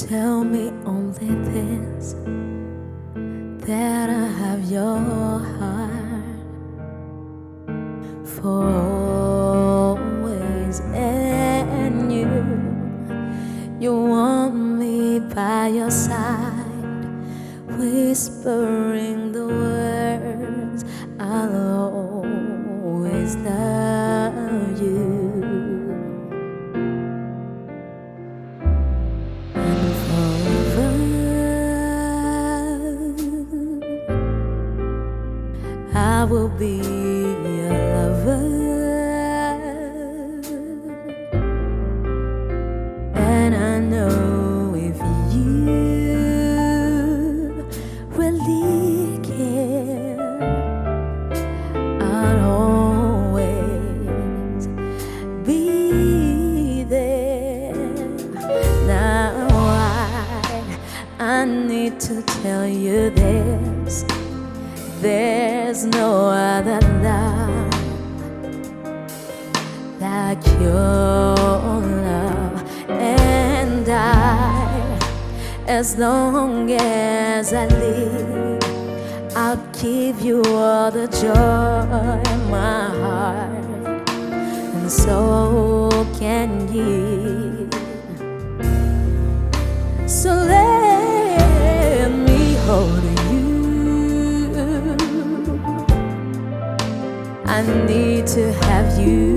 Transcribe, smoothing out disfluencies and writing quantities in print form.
Tell me only this, that I have your heart for always, and you want me by your side, whispering the words, I'll always love you. I will be your lover, and I know if you really care, I'll always be there. Now I need to tell you this: there's no other love like your love, and as long as I live, I'll give you all the joy in my heart, and so can you. So let me hold you. I need to have you